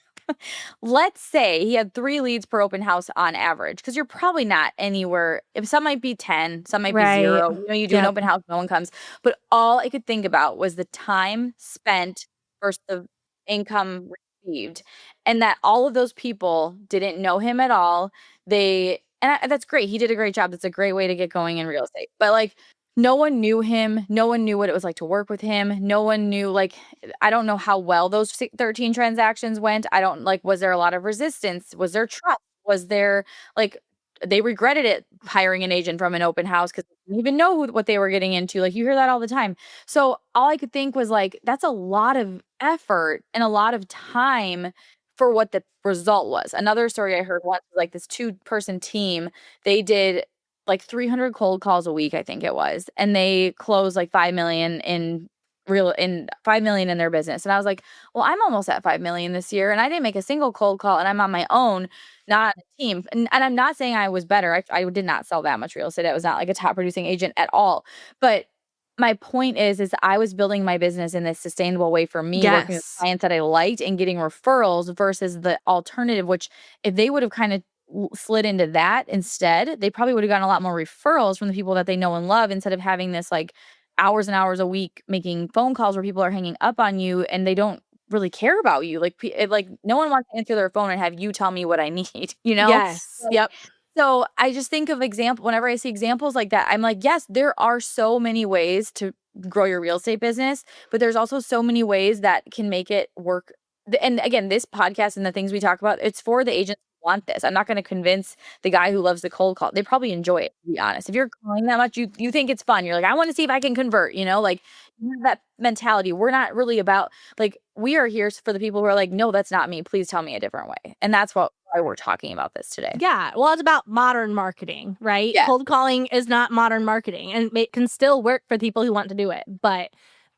let's say he had 3 leads per open house on average, because you're probably not anywhere. If some might be 10, some might be Right. 0. You do an Yep. open house, no one comes. But all I could think about was the time spent versus the income received, and that all of those people didn't know him at all. That's great. He did a great job. That's a great way to get going in real estate. But like, no one knew him. No one knew what it was like to work with him. No one knew, like, I don't know how well those 13 transactions went. I don't like, was there a lot of resistance? Was there trust? Was there like, they regretted it hiring an agent from an open house because they didn't even know what they were getting into. Like, you hear that all the time. So all I could think was like, that's a lot of effort and a lot of time for what the result was. Another story I heard once was like this 2-person team. They did like 300 cold calls a week, I think it was, and they closed like 5 million in 5 million in their business. And I was like, well, I'm almost at 5 million this year, and I didn't make a single cold call, and I'm on my own, not on a team. And I'm not saying I was better. I did not sell that much real estate. I was not like a top producing agent at all. But my point is I was building my business in this sustainable way for me, working with Yes. clients that I liked and getting referrals, versus the alternative, which if they would have kind of slid into that instead, they probably would have gotten a lot more referrals from the people that they know and love, instead of having this like hours and hours a week making phone calls where people are hanging up on you and they don't really care about you. Like no one wants to answer their phone and have you tell me what I need, you know? Yes. Yep. So I just think of whenever I see examples like that, I'm like, yes, there are so many ways to grow your real estate business, but there's also so many ways that can make it work. And again, this podcast and the things we talk about, it's for the agents who want this. I'm not going to convince the guy who loves the cold call. They probably enjoy it, to be honest. If you're calling that much, you think it's fun. You're like, I want to see if I can convert, like you have that mentality. We're not really about like, we are here for the people who are like, no, that's not me. Please tell me a different way. And that's why we're talking about this today. Yeah. Well, it's about modern marketing, right? Yeah. Cold calling is not modern marketing, and it can still work for people who want to do it, but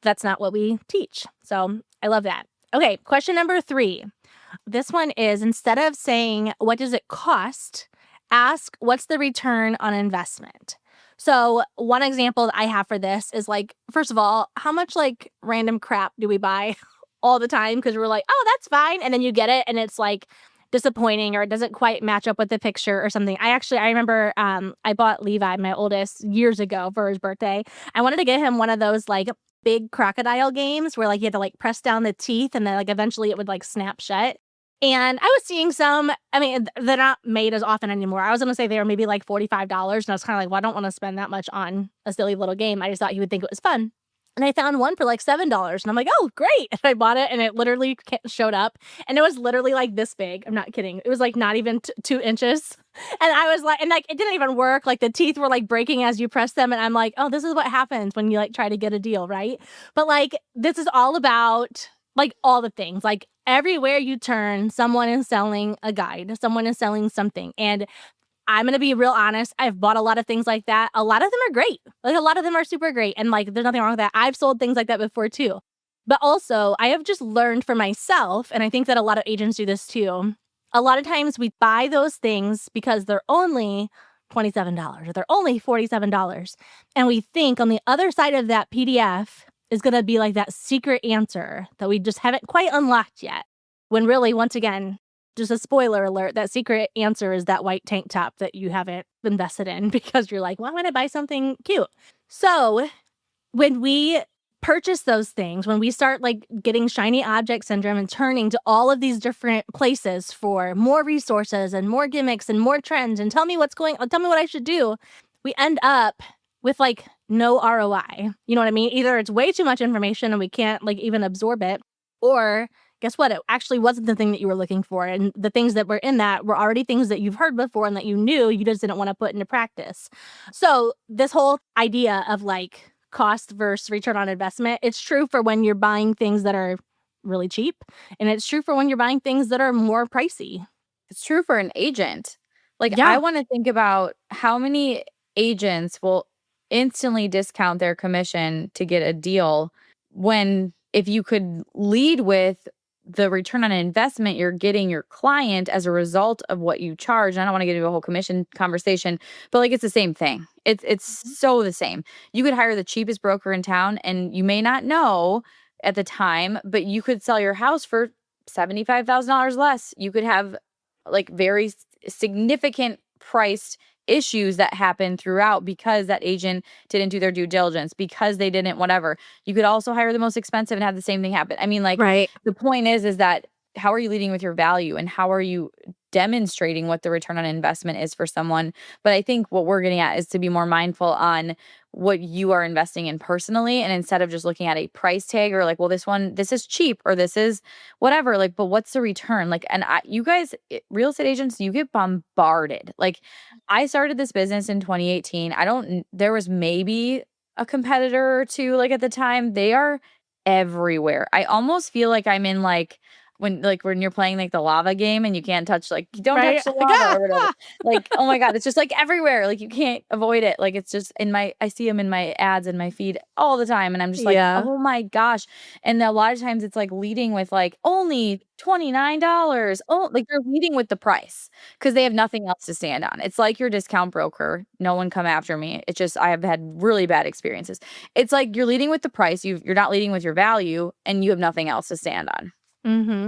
that's not what we teach. So I love that. Okay. Question number 3. This one is, instead of saying, what does it cost? Ask, what's the return on investment? So one example that I have for this is like, first of all, how much like random crap do we buy all the time? Because we're like, oh, that's fine. And then you get it and it's like disappointing, or it doesn't quite match up with the picture or something. I remember I bought Levi, my oldest, years ago for his birthday. I wanted to get him one of those like big crocodile games where like you had to like press down the teeth and then like eventually it would like snap shut. And I was seeing some, I mean, they're not made as often anymore. I was going to say they were maybe like $45. And I was kind of like, well, I don't want to spend that much on a silly little game. I just thought he would think it was fun. And I found one for like $7. And I'm like, oh, great. And I bought it and it literally showed up. And it was literally like this big. I'm not kidding. It was like not even 2 inches. And I was like, and like, it didn't even work. Like the teeth were like breaking as you press them. And I'm like, oh, this is what happens when you like try to get a deal, right? But like, this is all about like all the things. Like everywhere you turn, someone is selling a guide. Someone is selling something. And I'm going to be real honest. I've bought a lot of things like that. A lot of them are great. Like a lot of them are super great. And like, there's nothing wrong with that. I've sold things like that before too. But also I have just learned for myself, and I think that a lot of agents do this too. A lot of times we buy those things because they're only $27 or they're only $47. And we think on the other side of that PDF is going to be like that secret answer that we just haven't quite unlocked yet. When really, once again, just a spoiler alert, that secret answer is that white tank top that you haven't invested in because you're like, well, I'm going to buy something cute. So when we purchase those things, when we start like getting shiny object syndrome and turning to all of these different places for more resources and more gimmicks and more trends and tell me what I should do, we end up with like no ROI. You know what I mean? Either it's way too much information and we can't like even absorb it, or guess what? It actually wasn't the thing that you were looking for. And the things that were in that were already things that you've heard before and that you knew you just didn't want to put into practice. So this whole idea of like cost versus return on investment, it's true for when you're buying things that are really cheap. And it's true for when you're buying things that are more pricey. It's true for an agent. Like, Yeah. I want to think about how many agents will instantly discount their commission to get a deal, when if you could lead with the return on investment you're getting your client as a result of what you charge. And I don't want to get into a whole commission conversation, but like it's the same thing. It's so the same. You could hire the cheapest broker in town and you may not know at the time, but you could sell your house for $75,000 less. You could have like very significant priced issues that happen throughout because that agent didn't do their due diligence, because they didn't whatever. You could also hire the most expensive and have the same thing happen. I mean, like Right. the point is that how are you leading with your value and how are you demonstrating what the return on investment is for someone? But I think what we're getting at is to be more mindful on what you are investing in personally, and instead of just looking at a price tag or like, well, this is cheap or this is whatever, like, but what's the return? Like, and you guys, real estate agents, you get bombarded. Like, I started this business in 2018. There was maybe a competitor or two, like at the time. They are everywhere. I almost feel like I'm in like, when you're playing like the lava game and you can't touch, like, you don't touch the lava or whatever. Like, oh my God, it's just like everywhere. Like you can't avoid it. Like it's just I see them in my ads and my feed all the time. And I'm just like, oh my gosh. And a lot of times it's like leading with like only $29. Oh, like they're leading with the price because they have nothing else to stand on. It's like your discount broker. No one come after me. It's just, I have had really bad experiences. It's like you're leading with the price. You're not leading with your value and you have nothing else to stand on.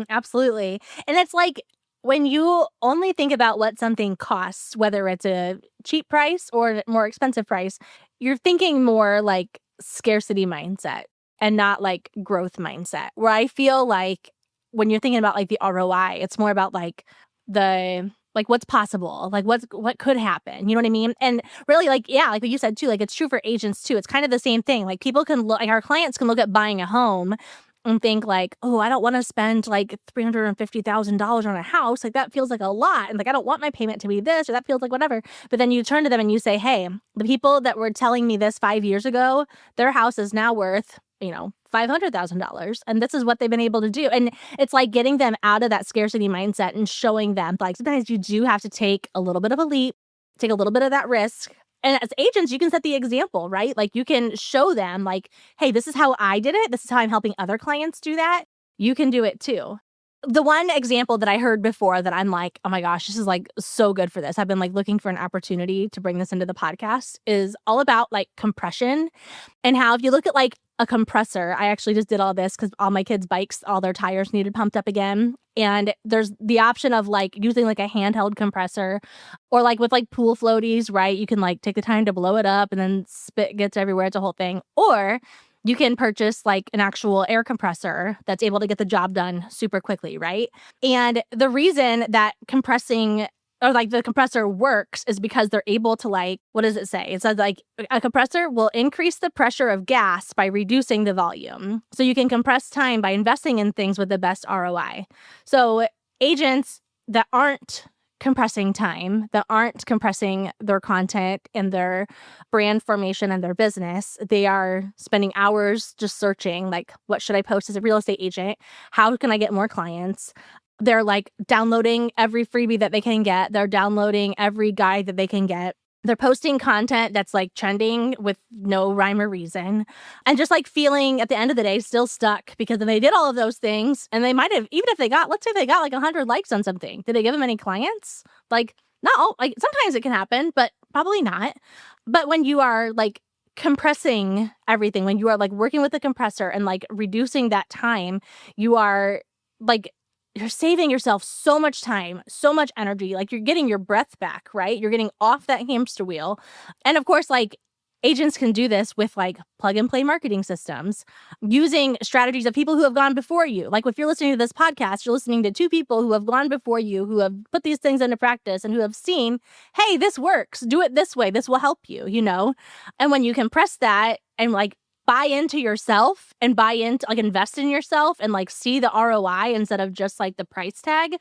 Absolutely. And it's like when you only think about what something costs, whether it's a cheap price or a more expensive price, you're thinking more like scarcity mindset and not like growth mindset. Where I feel like when you're thinking about like the ROI, it's more about like what's possible, like what could happen. You know what I mean? And really, like, yeah, like what you said too, like it's true for agents too. It's kind of the same thing. Like people can look, like our clients can look at buying a home and think like, oh, I don't want to spend like $350,000 on a house. Like that feels like a lot. And like, I don't want my payment to be this, or that feels like whatever. But then you turn to them and you say, hey, the people that were telling me this 5 years ago, their house is now worth, $500,000. And this is what they've been able to do. And it's like getting them out of that scarcity mindset and showing them like sometimes you do have to take a little bit of a leap, take a little bit of that risk. And as agents, you can set the example, right? Like you can show them like, hey, this is how I did it. This is how I'm helping other clients do that. You can do it too. The one example that I heard before that I'm like, oh my gosh, this is like so good for this. I've been like looking for an opportunity to bring this into the podcast is all about like compression and how if you look at like a compressor, I actually just did all this because all my kids' bikes, all their tires needed pumped up again. And there's the option of like using like a handheld compressor or like with like pool floaties, right? You can like take the time to blow it up and then spit gets everywhere. It's a whole thing. Or you can purchase like an actual air compressor that's able to get the job done super quickly, right? And the reason that compressing or like the compressor works is because they're able to like, what does it say? It says like a compressor will increase the pressure of gas by reducing the volume. So you can compress time by investing in things with the best ROI. So agents that aren't compressing time, that aren't compressing their content and their brand formation and their business, they are spending hours just searching like, what should I post as a real estate agent? How can I get more clients? They're like downloading every freebie that they can get. They're downloading every guide that they can get. They're posting content that's like trending with no rhyme or reason and just like feeling at the end of the day still stuck because then they did all of those things and they might have, even if they got, let's say they got like 100 likes on something. Did they give them any clients? Like, no, like sometimes it can happen, but probably not. But when you are like compressing everything, when you are like working with a compressor and like reducing that time, you are like, you're saving yourself so much time, so much energy. Like you're getting your breath back, right? You're getting off that hamster wheel. And of course, like agents can do this with like plug and play marketing systems using strategies of people who have gone before you. Like if you're listening to this podcast, you're listening to two people who have gone before you, who have put these things into practice and who have seen, hey, this works. Do it this way. This will help you, you know? And when you compress that and like buy into yourself and buy into like invest in yourself and like see the ROI instead of just like the price tag,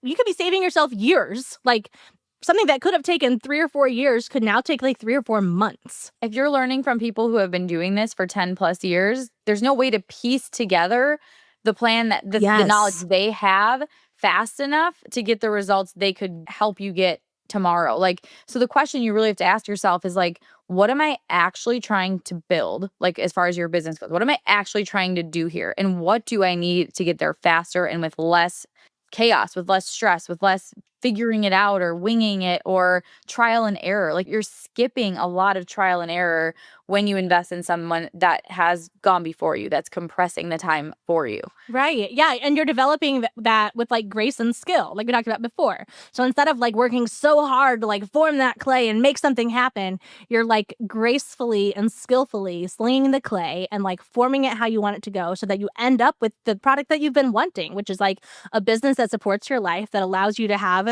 you could be saving yourself years. Like something that could have taken 3 or 4 years could now take like 3 or 4 months. If you're learning from people who have been doing this for 10 plus years, there's no way to piece together the plan the knowledge they have fast enough to get the results they could help you get tomorrow. Like, so the question you really have to ask yourself is like, what am I actually trying to build? Like, as far as your business goes, what am I actually trying to do here? And what do I need to get there faster and with less chaos, with less stress, with less figuring it out or winging it or trial and error? Like, you're skipping a lot of trial and error when you invest in someone that has gone before you, that's compressing the time for you. Right. Yeah. And you're developing that with like grace and skill, like we talked about before. So instead of like working so hard to like form that clay and make something happen, you're like gracefully and skillfully slinging the clay and like forming it how you want it to go so that you end up with the product that you've been wanting, which is like a business that supports your life, that allows you to have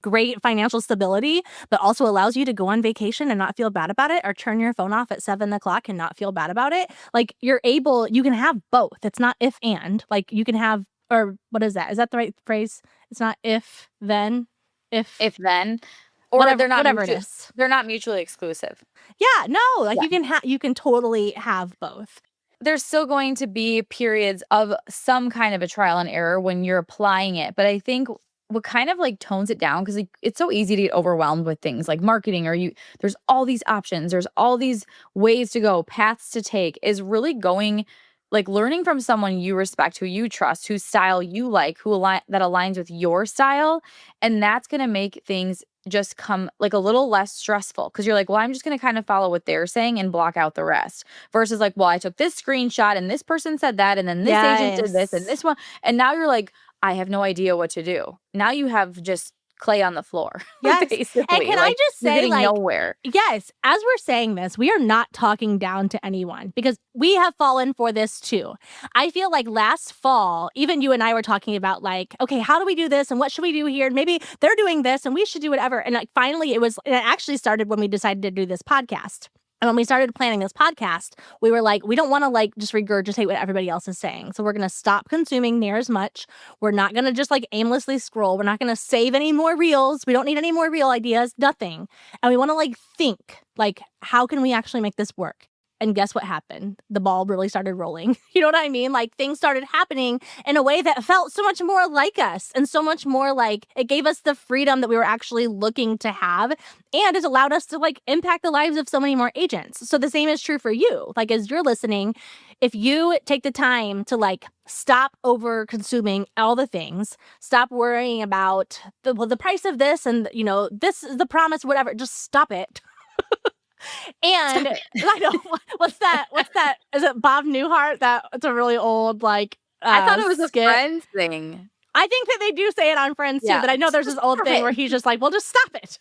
great financial stability, but also allows you to go on vacation and not feel bad about it, or turn your phone off at 7 o'clock and not feel bad about it. Like, you can have both. It's not if and. Like, you can have, or what is that? Is that the right phrase? It's not if then, if then, or whatever, they're not whatever it is. They're not mutually exclusive. Yeah, no, like Yeah. you can totally have both. There's still going to be periods of some kind of a trial and error when you're applying it. But I think what kind of like tones it down, because like, it's so easy to get overwhelmed with things like marketing, or there's all these options, there's all these ways to go, paths to take, is really going like learning from someone you respect, who you trust, whose style you like, that aligns with your style. And that's going to make things just come like a little less stressful, because you're like, well, I'm just going to kind of follow what they're saying and block out the rest, versus like, well, I took this screenshot and this person said that, and then this agent did this and this one. And now you're like, I have no idea what to do. Now you have just clay on the floor. Yes. Basically. And can I just say, getting like, nowhere. Yes, as we're saying this, we are not talking down to anyone, because we have fallen for this too. I feel like last fall, even you and I were talking about like, okay, how do we do this? And what should we do here? And maybe they're doing this and we should do whatever. And like, finally it actually started when we decided to do this podcast. And when we started planning this podcast, we were like, we don't want to like just regurgitate what everybody else is saying. So we're going to stop consuming near as much. We're not going to just like aimlessly scroll. We're not going to save any more reels. We don't need any more reel ideas, nothing. And we want to like think like, how can we actually make this work? And guess what happened? The ball really started rolling. You know what I mean? Like, things started happening in a way that felt so much more like us, and so much more like it gave us the freedom that we were actually looking to have. And it allowed us to like impact the lives of so many more agents. So the same is true for you. Like, as you're listening, if you take the time to like stop over consuming all the things, stop worrying about the price of this, and this is the promise, whatever, just stop it. And I know, what's that? Is it Bob Newhart? It's a really old like. I thought it was skit. a Friends thing. I think that they do say it on Friends too, but I know there's this old thing where he's just like, well, just stop it.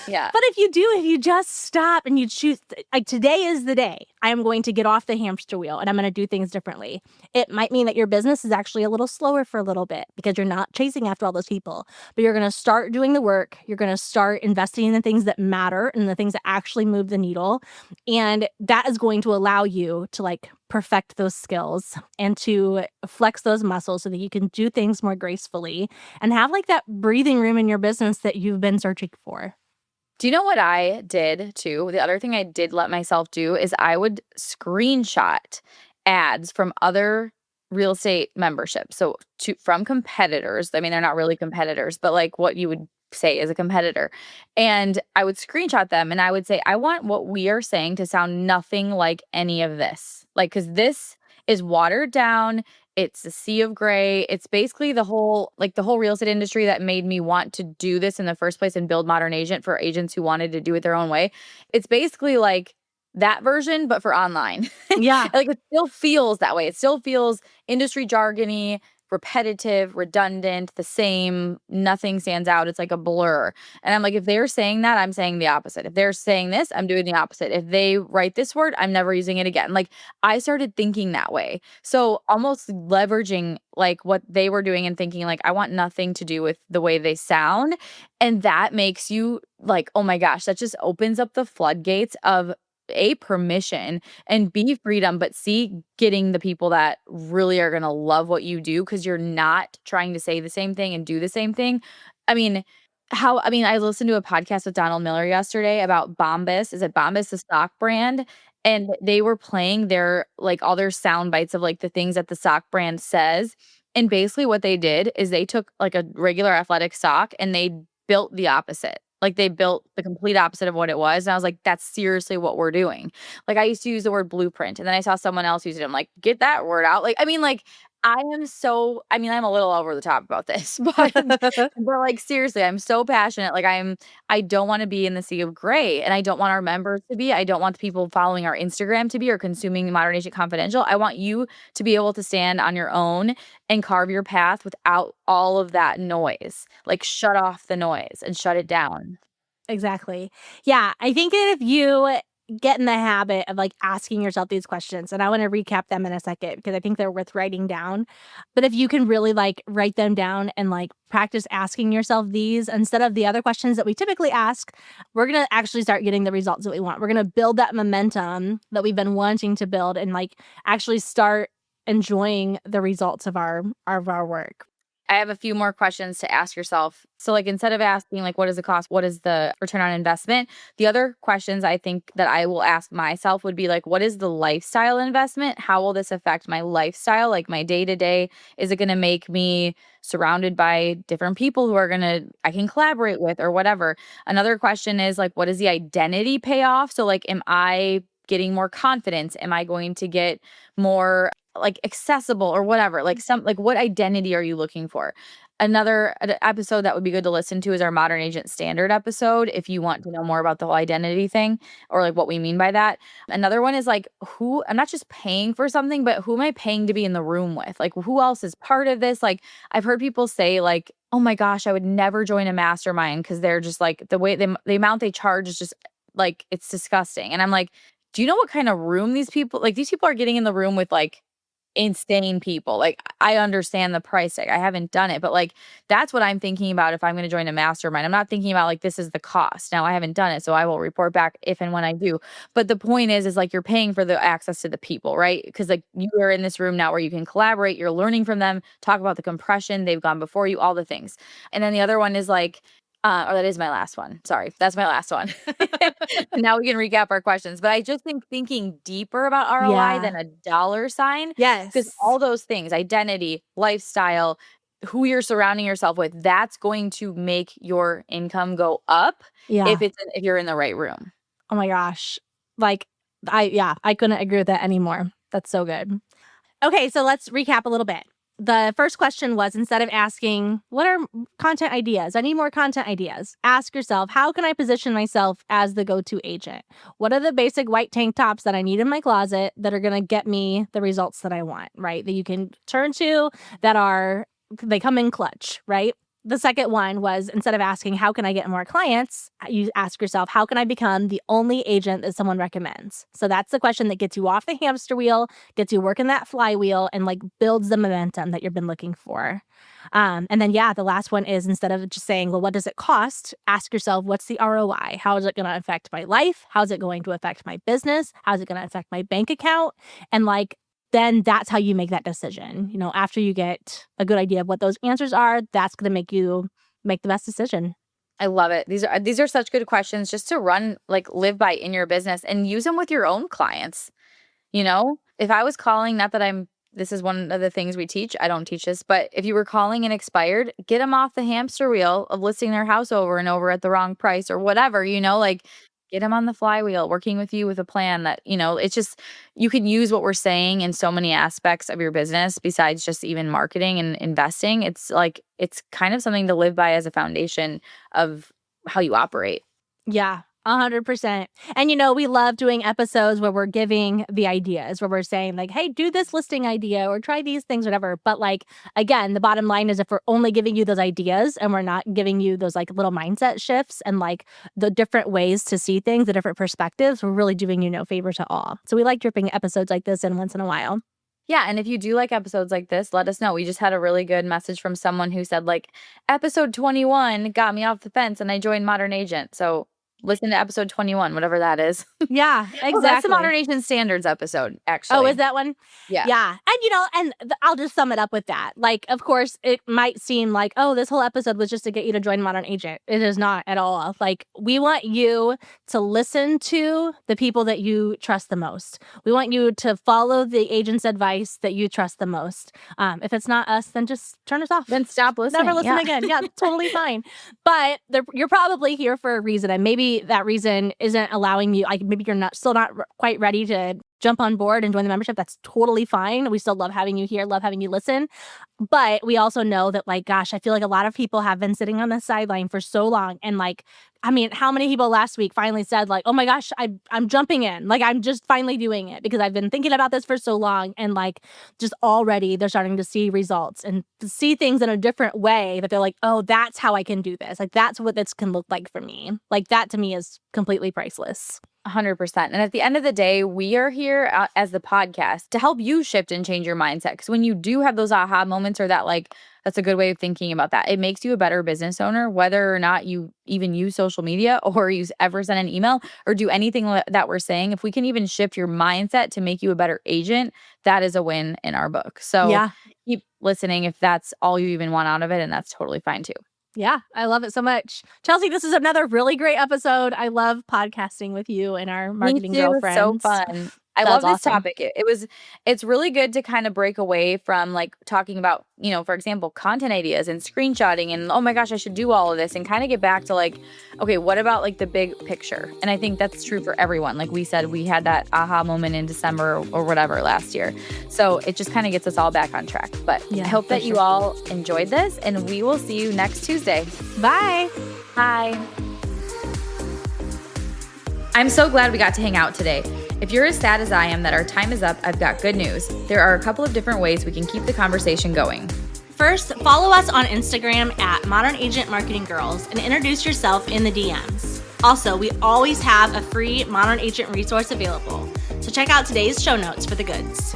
Yeah. But if you just stop and you choose, like, today is the day I am going to get off the hamster wheel and I'm going to do things differently. It might mean that your business is actually a little slower for a little bit because you're not chasing after all those people, but you're going to start doing the work. You're going to start investing in the things that matter and the things that actually move the needle. And that is going to allow you to like perfect those skills and to flex those muscles so that you can do things more gracefully and have like that breathing room in your business that you've been searching for. Do you know what I did too? The other thing I did let myself do is I would screenshot ads from other real estate memberships. So from competitors. I mean, they're not really competitors, but like what you would say is a competitor. And I would screenshot them and I would say, I want what we are saying to sound nothing like any of this. Like, because this is watered down. It's a sea of gray. It's basically the whole real estate industry that made me want to do this in the first place and build Modern Agent for agents who wanted to do it their own way. It's basically like that version, but for online. Yeah. Like, it still feels that way. It still feels industry jargony, repetitive, redundant, the same, nothing stands out. It's like a blur. And I'm like, if they're saying that, I'm saying the opposite. If they're saying this, I'm doing the opposite. If they write this word, I'm never using it again. Like, I started thinking that way. So almost leveraging like what they were doing and thinking like, I want nothing to do with the way they sound. And that makes you like, oh my gosh, that just opens up the floodgates of permission and B, freedom, but C, getting the people that really are going to love what you do because you're not trying to say the same thing and do the same thing. I listened to a podcast with Donald Miller yesterday about Bombas. Is it Bombas, the stock brand? And they were playing their like all their sound bites of like the things that the sock brand says. And basically what they did is they took like a regular athletic sock and they built the opposite. Like they built the complete opposite of what it was. And I was like, that's seriously what we're doing. Like I used to use the word blueprint and then I saw someone else use it. I'm like, get that word out. Like, I mean, like I'm a little over the top about this, but like seriously, I'm so passionate. Like I don't want to be in the sea of gray and I don't want our members to be. I don't want the people following our Instagram to be or consuming Modern Agent Confidential. I want you to be able to stand on your own and carve your path without all of that noise. Like shut off the noise and shut it down. Exactly. Yeah, I think that if you get in the habit of like asking yourself these questions, and I want to recap them in a second because I think they're worth writing down. But if you can really like write them down and like practice asking yourself these instead of the other questions that we typically ask, we're going to actually start getting the results that we want. We're going to build that momentum that we've been wanting to build and like actually start enjoying the results of our work. I have a few more questions to ask yourself. So like instead of asking like what is the cost, what is the return on investment? The other questions I think that I will ask myself would be like what is the lifestyle investment? How will this affect my lifestyle? Like my day-to-day, is it going to make me surrounded by different people who are I can collaborate with or whatever? Another question is like what is the identity payoff? So like am I getting more confidence? Am I going to get more like accessible or whatever, like what identity are you looking for? Another episode that would be good to listen to is our Modern Agent Standard episode if you want to know more about the whole identity thing or like what we mean by that. Another one is like who I'm not just paying for something, but who am I paying to be in the room with? Like who else is part of this? Like I've heard people say like, oh my gosh, I would never join a mastermind because they're just like the amount they charge is just like it's disgusting. And I'm like, do you know what kind of room these people are getting in the room with like insane people. Like I understand the price tag. I haven't done it, but like that's what I'm thinking about if I'm going to join a mastermind. I'm not thinking about like this is the cost. Now I haven't done it, so I will report back if and when I do. But the point is like you're paying for the access to the people, right? Because like you are in this room now where you can collaborate, you're learning from them, talk about the compression, they've gone before you, all the things. And then the other one is like or that is my last one. Sorry, that's my last one. Now we can recap our questions. But I just think thinking deeper about ROI than a dollar sign. Because Yes. all those things, identity, lifestyle, who you're surrounding yourself with, that's going to make your income go up Yeah. if you're in the right room. Oh my gosh. Like I couldn't agree with that anymore. That's so good. Okay, so let's recap a little bit. The first question was instead of asking, what are content ideas? I need more content ideas. Ask yourself, how can I position myself as the go-to agent? What are the basic white tank tops that I need in my closet that are going to get me the results that I want, right? That you can turn to they come in clutch, right? The second one was instead of asking, how can I get more clients? You ask yourself, how can I become the only agent that someone recommends? So that's the question that gets you off the hamster wheel, gets you working that flywheel, and like builds the momentum that you've been looking for. And then, the last one is instead of just saying, well, what does it cost? Ask yourself, what's the ROI? How is it going to affect my life? How's it going to affect my business? How's it going to affect my bank account? And like, then that's how you make that decision. You know, after you get a good idea of what those answers are, that's going to make you make the best decision. I love it. These are such good questions just to live by in your business and use them with your own clients. You know, if I was calling, not that this is one of the things we teach. I don't teach this, but if you were calling an expired, get them off the hamster wheel of listing their house over and over at the wrong price or whatever, like get them on the flywheel, working with you with a plan that, it's just, you can use what we're saying in so many aspects of your business besides just even marketing and investing. It's like, it's kind of something to live by as a foundation of how you operate. Yeah. 100%. And we love doing episodes where we're giving the ideas, where we're saying like, hey, do this listing idea or try these things, whatever. But like, again, the bottom line is if we're only giving you those ideas and we're not giving you those like little mindset shifts and like the different ways to see things, the different perspectives, we're really doing you no favor to all. So we like dripping episodes like this in once in a while. Yeah, and if you do like episodes like this, let us know. We just had a really good message from someone who said like, episode 21 got me off the fence and I joined Modern Agent. So listen to episode 21, whatever that is. Yeah, exactly. Oh, that's the Modern Agent Standards episode, actually. Oh, is that one? Yeah. Yeah. And, I'll just sum it up with that. Like, of course, it might seem like, oh, this whole episode was just to get you to join Modern Agent. It is not at all. Like, we want you to listen to the people that you trust the most. We want you to follow the agent's advice that you trust the most. If it's not us, then just turn us off. Then stop listening. Never listen again. Yeah, totally fine. But you're probably here for a reason, and maybe that reason isn't allowing you. Like, maybe you're still not quite ready to jump on board and join the membership. That's totally fine. We still love having you here, love having you listen. But we also know that, like, gosh, I feel like a lot of people have been sitting on the sideline for so long. And, like, I mean, how many people last week finally said, like, oh my gosh, I'm jumping in. Like, I'm just finally doing it because I've been thinking about this for so long. And, like, just already they're starting to see results and to see things in a different way that they're like, oh, that's how I can do this. Like, that's what this can look like for me. Like, that to me is completely priceless. 100%. And at the end of the day, we are here as the podcast to help you shift and change your mindset. Because when you do have those aha moments, or that, like, that's a good way of thinking about that, it makes you a better business owner, whether or not you even use social media or you ever send an email or do anything that we're saying. If we can even shift your mindset to make you a better agent, that is a win in our book. So keep listening if that's all you even want out of it. And that's totally fine too. Yeah, I love it so much. Chelsea, this is another really great episode. I love podcasting with you and our marketing girlfriends. So fun. I love this topic. It's really good to kind of break away from, like, talking about, you know, for example, content ideas and screenshotting and, oh my gosh, I should do all of this, and kind of get back to, like, okay, what about, like, the big picture? And I think that's true for everyone. Like we said, we had that aha moment in December or whatever last year. So it just kind of gets us all back on track. But I hope that you all enjoyed this, and we will see you next Tuesday. Bye. Bye. I'm so glad we got to hang out today. If you're as sad as I am that our time is up, I've got good news. There are a couple of different ways we can keep the conversation going. First, follow us on Instagram at Modern Agent Marketing Girls and introduce yourself in the DMs. Also, we always have a free Modern Agent resource available, so check out today's show notes for the goods.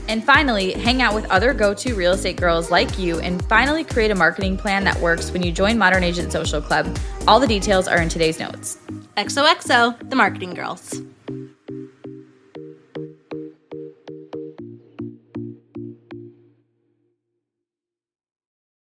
And finally, hang out with other go-to real estate girls like you and finally create a marketing plan that works when you join Modern Agent Social Club. All the details are in today's notes. XOXO, the Marketing Girls.